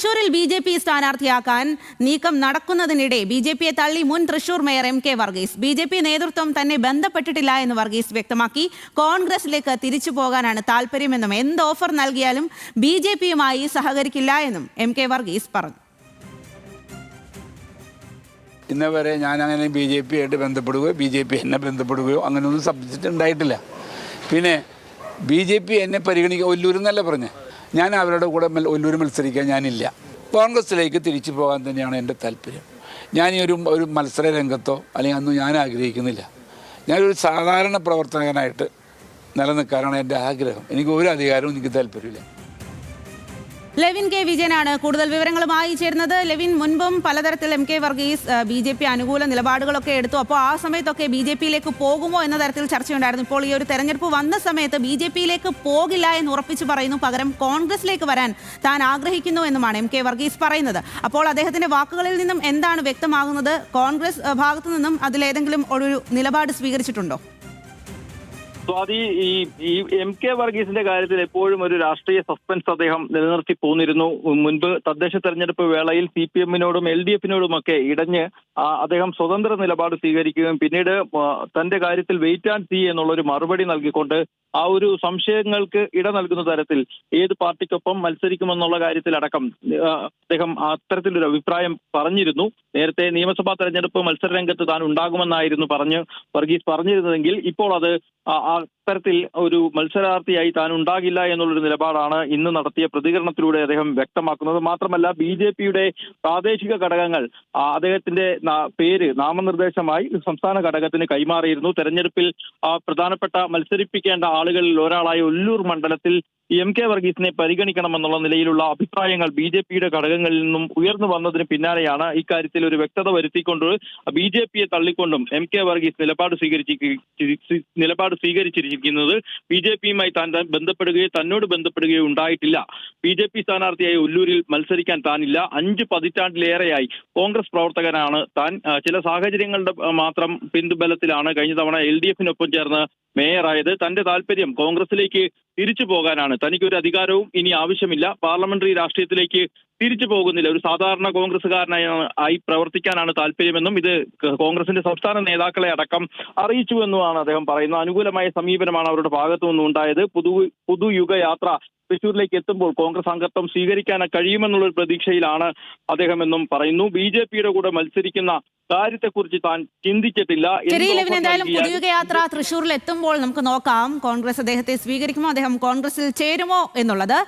തൃശൂരിൽ ബി.ജെ.പി. സ്ഥാനാർത്ഥിയാക്കാൻ നീക്കം നടക്കുന്നതിനിടെ ബി.ജെ.പിയെ തള്ളി മുൻ Thrissur mayor MK. Varghese. BJP. നേതൃത്വം തന്നെ ബന്ധപ്പെട്ടിട്ടില്ല എന്ന് വർഗീസ് വ്യക്തമാക്കി. കോൺഗ്രസിലേക്ക് തിരിച്ചു പോകാനാണ് താല്പര്യമെന്നും എന്ത് ഓഫർ നൽകിയാലും ബി.ജെ.പിയുമായി സഹകരിക്കില്ല എന്നും എം.കെ. വർഗീസ് പറഞ്ഞു. ഇന്ന് വരെ ഞാൻ അങ്ങനെ ബി.ജെ.പി. ആയിട്ട് ബന്ധപ്പെടുകയോ ബി.ജെ.പി. എന്നെ ബന്ധപ്പെടുകയോ അങ്ങനെയൊന്നും സംഭവിച്ചിട്ടുണ്ടായിട്ടില്ല. പിന്നെ ബി.ജെ.പി. എന്നെ പരിഗണിക്കുക ഒല്ലൂരെന്നല്ല പറഞ്ഞ് ഞാൻ അവരുടെ കൂടെ ഒല്ലൂർ മത്സരിക്കാൻ ഞാനില്ല. കോൺഗ്രസിലേക്ക് തിരിച്ചു പോകാൻ തന്നെയാണ് എൻ്റെ താല്പര്യം. ഞാൻ ഈ ഒരു മത്സര രംഗത്തോ അല്ലെങ്കിൽ അതൊന്നും ഞാൻ ആഗ്രഹിക്കുന്നില്ല. ഞാനൊരു സാധാരണ പ്രവർത്തകനായിട്ട് നിലനിൽക്കാനാണ് എൻ്റെ ആഗ്രഹം. എനിക്ക് ഒരു അധികാരവും എനിക്ക് താല്പര്യമില്ല. ലെവിൻ കെ വിജയനാണ് കൂടുതൽ വിവരങ്ങളുമായി ചേരുന്നത്. ലെവിൻ, മുൻപും പലതരത്തിൽ എം.കെ. വർഗീസ് ബി.ജെ.പി. അനുകൂല നിലപാടുകളൊക്കെ എടുത്തു. അപ്പോൾ ആ സമയത്തൊക്കെ ബി.ജെ.പിയിലേക്ക് പോകുമോ എന്ന തരത്തിൽ ചർച്ചയുണ്ടായിരുന്നു. ഇപ്പോൾ ഈ ഒരു തെരഞ്ഞെടുപ്പ് വന്ന സമയത്ത് ബി.ജെ.പിയിലേക്ക് പോകില്ല എന്ന് ഉറപ്പിച്ചു പറയുന്നു. പകരം കോൺഗ്രസിലേക്ക് വരാൻ താൻ ആഗ്രഹിക്കുന്നു എന്നുമാണ് എം.കെ. വർഗീസ് പറയുന്നത്. അപ്പോൾ അദ്ദേഹത്തിന്റെ വാക്കുകളിൽ നിന്നും എന്താണ് വ്യക്തമാകുന്നത്? കോൺഗ്രസ് ഭാഗത്തു നിന്നും അതിലേതെങ്കിലും ഒരു നിലപാട് സ്വീകരിച്ചിട്ടുണ്ടോ? സ്വാതി, ഈ എം.കെ. വർഗീസിന്റെ കാര്യത്തിൽ എപ്പോഴും ഒരു രാഷ്ട്രീയ സസ്പെൻസ് അദ്ദേഹം നിലനിർത്തി പോന്നിരുന്നു. മുൻപ് തദ്ദേശ തെരഞ്ഞെടുപ്പ് വേളയിൽ CPM-നോടും LDF-നോടുമൊക്കെ ഇടഞ്ഞ് അദ്ദേഹം സ്വതന്ത്ര നിലപാട് സ്വീകരിക്കുകയും പിന്നീട് തന്റെ കാര്യത്തിൽ വെയിറ്റ് ആൻഡ് സീ എന്നുള്ളൊരു മറുപടി നൽകിക്കൊണ്ട് ആ ഒരു സംശയങ്ങൾക്ക് ഇട നൽകുന്ന തരത്തിൽ ഏത് പാർട്ടിക്കൊപ്പം മത്സരിക്കുമെന്നുള്ള കാര്യത്തിലടക്കം അദ്ദേഹം അത്തരത്തിലൊരു അഭിപ്രായം പറഞ്ഞിരുന്നു. നേരത്തെ നിയമസഭാ തെരഞ്ഞെടുപ്പ് മത്സര രംഗത്ത് താൻ ഉണ്ടാകുമെന്നായിരുന്നു വർഗീസ് പറഞ്ഞിരുന്നതെങ്കിൽ ഇപ്പോൾ അത് അത്തരത്തിൽ ഒരു മത്സരാർത്ഥിയായി താൻ ഉണ്ടാകില്ല എന്നുള്ളൊരു നിലപാടാണ് ഇന്ന് നടത്തിയ പ്രതികരണത്തിലൂടെ അദ്ദേഹം വ്യക്തമാക്കുന്നത്. മാത്രമല്ല ബി.ജെ.പിയുടെ പ്രാദേശിക ഘടകങ്ങൾ അദ്ദേഹത്തിന്റെ പേര് നാമനിർദ്ദേശമായി സംസ്ഥാന ഘടകത്തിന് കൈമാറിയിരുന്നു. തെരഞ്ഞെടുപ്പിൽ പ്രധാനപ്പെട്ട മത്സരിപ്പിക്കേണ്ട ആളുകളിൽ ഒരാളായ ഒല്ലൂർ മണ്ഡലത്തിൽ എം.കെ. വർഗീസിനെ പരിഗണിക്കണമെന്നുള്ള നിലയിലുള്ള അഭിപ്രായങ്ങൾ ബി.ജെ.പിയുടെ ഘടകങ്ങളിൽ നിന്നും ഉയർന്നു വന്നതിന് പിന്നാലെയാണ് ഇക്കാര്യത്തിൽ ഒരു വ്യക്തത വരുത്തിക്കൊണ്ട് ബി.ജെ.പിയെ തള്ളിക്കൊണ്ടും എം.കെ. വർഗീസ് നിലപാട് സ്വീകരിച്ചിരിക്കുന്നത്. ബി.ജെ.പിയുമായി താൻ തന്നോട് ബന്ധപ്പെടുകയോ ഉണ്ടായിട്ടില്ല. ബി.ജെ.പി. സ്ഥാനാർത്ഥിയായി ഒല്ലൂരിൽ മത്സരിക്കാൻ താനില്ല. 5 പതിറ്റാണ്ടിലേറെയായി കോൺഗ്രസ് പ്രവർത്തകനാണ് താൻ. ചില സാഹചര്യങ്ങളുടെ മാത്രം പിന്തുബലത്തിലാണ് കഴിഞ്ഞ തവണ LDF-നൊപ്പം ചേർന്ന് മേയറായത്. തന്റെ താല്പര്യം കോൺഗ്രസിലേക്ക് തിരിച്ചു പോകാനാണ്. തനിക്കൊരു അധികാരവും ഇനി ആവശ്യമില്ല. പാർലമെന്ററി രാഷ്ട്രീയത്തിലേക്ക് തിരിച്ചു പോകുന്നില്ല. ഒരു സാധാരണ കോൺഗ്രസുകാരനായി പ്രവർത്തിക്കാനാണ് താല്പര്യമെന്നും ഇത് കോൺഗ്രസിന്റെ സംസ്ഥാന നേതാക്കളെ അടക്കം അറിയിച്ചുവെന്നുമാണ് അദ്ദേഹം പറയുന്നത്. അനുകൂലമായ സമീപനമാണ് അവരുടെ ഭാഗത്തു നിന്നും ഉണ്ടായത്. പുതുയുഗ യാത്ര തൃശ്ശൂരിലേക്ക് എത്തുമ്പോൾ കോൺഗ്രസ് അംഗത്വം സ്വീകരിക്കാൻ കഴിയുമെന്നുള്ളൊരു പ്രതീക്ഷയിലാണ് അദ്ദേഹം എന്നും പറയുന്നു. ബി.ജെ.പിയുടെ കൂടെ മത്സരിക്കുന്ന കാര്യത്തെക്കുറിച്ച് താൻ ചിന്തിച്ചിട്ടില്ല. എന്തായാലും പുതുയുഗ യാത്ര തൃശ്ശൂരിൽ എത്തുമ്പോൾ നമുക്ക് നോക്കാം കോൺഗ്രസ് അദ്ദേഹത്തെ സ്വീകരിക്കുമോ, അദ്ദേഹം കോൺഗ്രസിൽ ചേരുമോ എന്നുള്ളത്.